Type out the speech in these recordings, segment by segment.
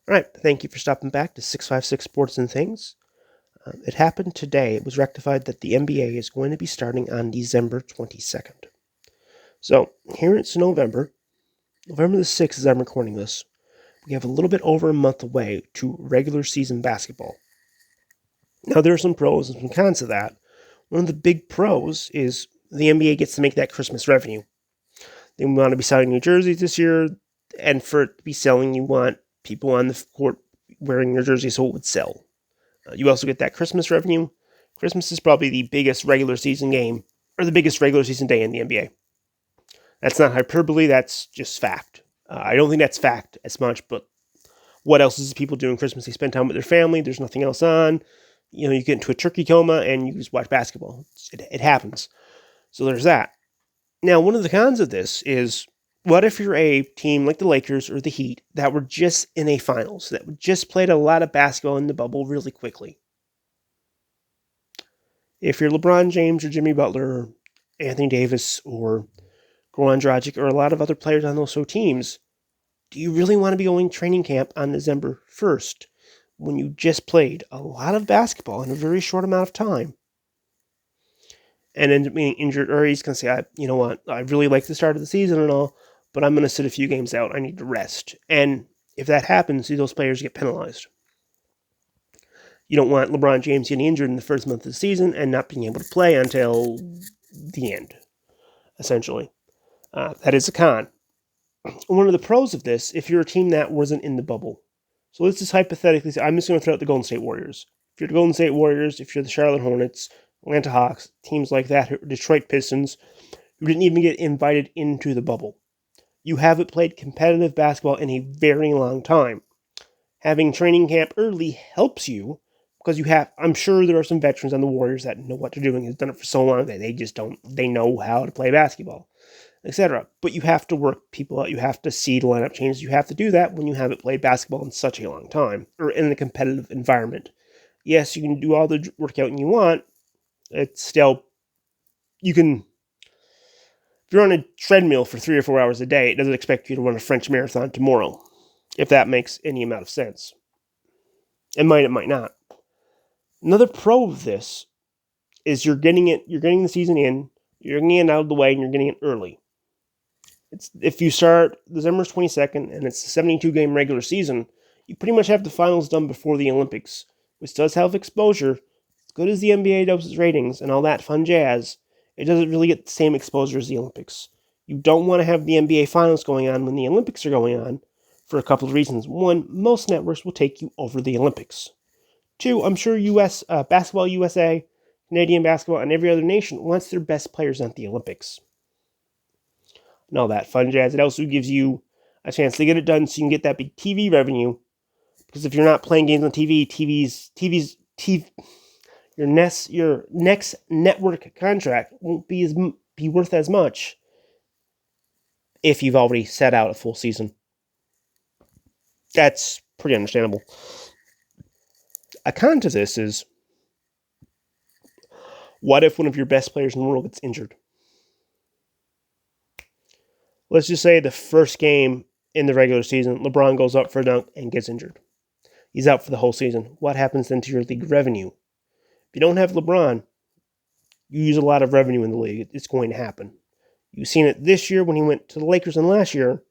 All right, thank you for stopping back to 656 Sports and Things. It happened today. It was rectified that the NBA is going to be starting on December 22nd. So here it's November the 6th as I'm recording this. We have a little bit over a month away to regular season basketball. Now, there are some pros and some cons to that. One of the big pros is the NBA gets to make that Christmas revenue. They want to be selling new jerseys this year, and for it to be selling, you want people on the court wearing your jersey so it would sell. You also get that Christmas revenue. Christmas is probably the biggest regular season game, or the biggest regular season day in the NBA. That's not hyperbole, that's just fact. I don't think that's fact as much, but what else is people doing Christmas? They spend time with their family, there's nothing else on. You get into a turkey coma and you just watch basketball. It happens. So there's that. Now, one of the cons of this is, what if you're a team like the Lakers or the Heat that were just in a finals, that just played a lot of basketball in the bubble really quickly? If you're LeBron James or Jimmy Butler or Anthony Davis or Goran Dragic or a lot of other players on those teams, do you really want to be going training camp on December 1st when you just played a lot of basketball in a very short amount of time and end up being injured? Or he's going to say, you know what, I really like the start of the season and all, but I'm going to sit a few games out. I need to rest. And if that happens, those players get penalized. You don't want LeBron James getting injured in the first month of the season and not being able to play until the end, essentially. That is a con. One of the pros of this, if you're a team that wasn't in the bubble. So let's just hypothetically say, I'm just going to throw out the Golden State Warriors. If you're the Golden State Warriors, if you're the Charlotte Hornets, Atlanta Hawks, teams like that, Detroit Pistons, who didn't even get invited into the bubble. You haven't played competitive basketball in a very long time. Having training camp early helps you because I'm sure there are some veterans on the Warriors that know what they're doing, have done it for so long that they know how to play basketball, etc. But you have to work people out. You have to see the lineup changes. You have to do that when you haven't played basketball in such a long time or in a competitive environment. Yes, you can do all the workout you want. It's still, if you're on a treadmill for 3 or 4 hours a day, it doesn't expect you to run a French marathon tomorrow, if that makes any amount of sense. It might not. Another pro of this is you're getting the season in, you're getting it out of the way, and you're getting it early. If you start December 22nd and it's a 72-game regular season, you pretty much have the finals done before the Olympics, which does have exposure. As good as the NBA does its ratings and all that fun jazz, it doesn't really get the same exposure as the Olympics. You don't want to have the NBA finals going on when the Olympics are going on for a couple of reasons. One, most networks will take you over the Olympics. Two, I'm sure Basketball USA, Canadian basketball, and every other nation wants their best players at the Olympics. And all that fun jazz. It also gives you a chance to get it done so you can get that big TV revenue. Because if you're not playing games on TV, your next network contract won't be worth as much if you've already set out a full season. That's pretty understandable. A con to this is, what if one of your best players in the world gets injured? Let's just say the first game in the regular season, LeBron goes up for a dunk and gets injured. He's out for the whole season. What happens then to your league revenue? If you don't have LeBron, you use a lot of revenue in the league. It's going to happen. You've seen it this year when he went to the Lakers, and last year,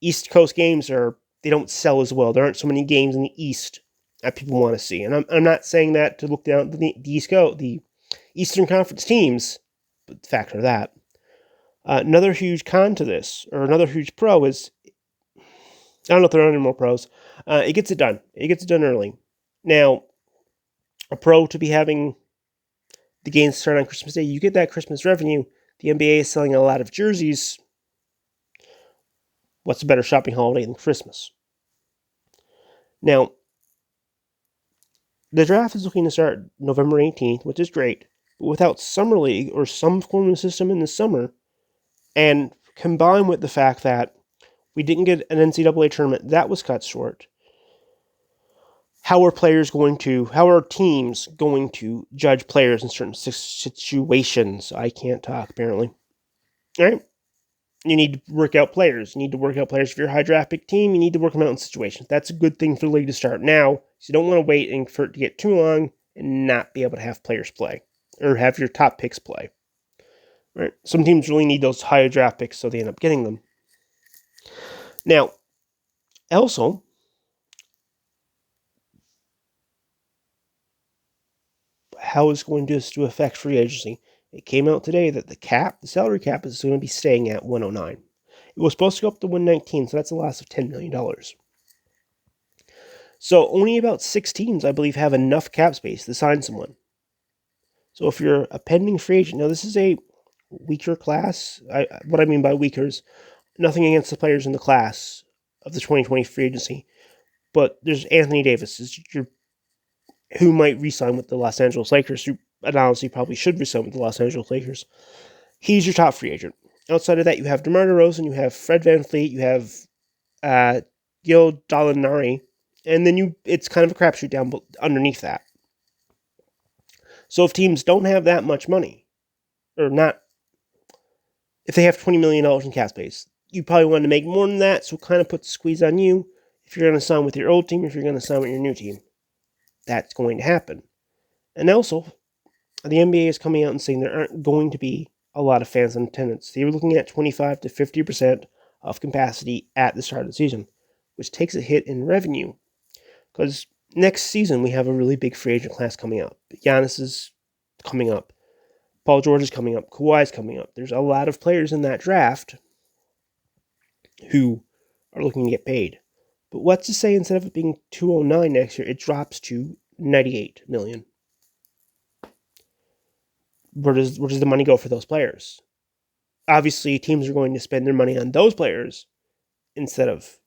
East Coast games they don't sell as well. There aren't so many games in the East that people want to see. And I'm not saying that to look down at the East Coast, the Eastern Conference teams, but the fact of that. Another huge con to this, or another huge pro, is, I don't know if there are any more pros. It gets it done. It gets it done early. Now, a pro to be having the games start on Christmas Day, you get that Christmas revenue. The NBA is selling a lot of jerseys. What's a better shopping holiday than Christmas? Now, the draft is looking to start November 18th, which is great. But without Summer League or some form of system in the summer, and combined with the fact that we didn't get an NCAA tournament that was cut short, how are teams going to judge players in certain situations? I can't talk, apparently. All right. You need to work out players. You need to work out players for your high draft pick team. You need to work them out in situations. That's a good thing for the league to start now. So you don't want to wait and for it to get too long and not be able to have players play or have your top picks play. Right? Some teams really need those higher draft picks, so they end up getting them. Now, also, how is going to affect free agency? It came out today that the salary cap is going to be staying at 109. It was supposed to go up to 119, so that's a loss of $10 million. So only about 6 teams, I believe, have enough cap space to sign someone. So if you're a pending free agent, now this is a weaker class. What I mean by weaker is nothing against the players in the class of the 2020 free agency, but there's Anthony Davis, who might re-sign with the Los Angeles Lakers, who honestly probably should re-sign with the Los Angeles Lakers. He's your top free agent. Outside of that, you have DeMar DeRozan, you have Fred VanVleet, you have Gil Gallinari, and then it's kind of a crapshoot down underneath that. So if teams don't have that much money, or not, if they have $20 million in cap space, you probably want to make more than that, so kind of put the squeeze on you if you're going to sign with your old team, if you're going to sign with your new team. That's going to happen. And also, the NBA is coming out and saying there aren't going to be a lot of fans in attendance. They were looking at 25 to 50% of capacity at the start of the season, which takes a hit in revenue. Because next season, we have a really big free agent class coming up. Giannis is coming up. Paul George is coming up. Kawhi is coming up. There's a lot of players in that draft who are looking to get paid. But what's to say instead of it being 209 next year, it drops to 98 million? Where does the money go for those players? Obviously, teams are going to spend their money on those players instead of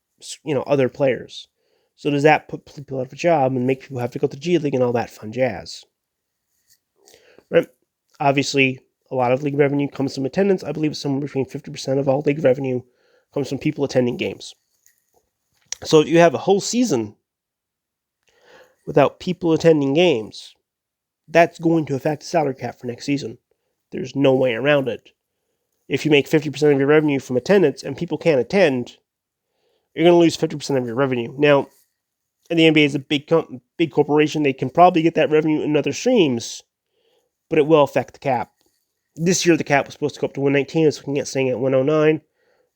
other players. So does that put people out of a job and make people have to go to the G League and all that fun jazz? Right? Obviously, a lot of league revenue comes from attendance. I believe somewhere between 50% of all league revenue comes from people attending games. So if you have a whole season without people attending games, that's going to affect the salary cap for next season. There's no way around it. If you make 50% of your revenue from attendance and people can't attend, you're going to lose 50% of your revenue. Now, the NBA is a big corporation. They can probably get that revenue in other streams, but it will affect the cap. This year, the cap was supposed to go up to 119. It's looking at staying at 109.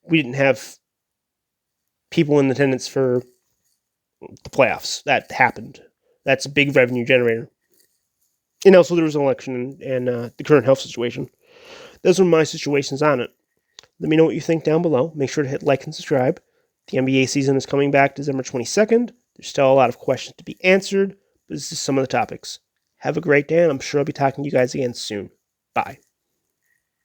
We didn't have people in attendance for the playoffs. That happened. That's a big revenue generator. And also, there was an election and the current health situation. Those are my situations on it. Let me know what you think down below. Make sure to hit like and subscribe. The NBA season is coming back December 22nd. There's still a lot of questions to be answered, but this is some of the topics. Have a great day, and I'm sure I'll be talking to you guys again soon. Bye.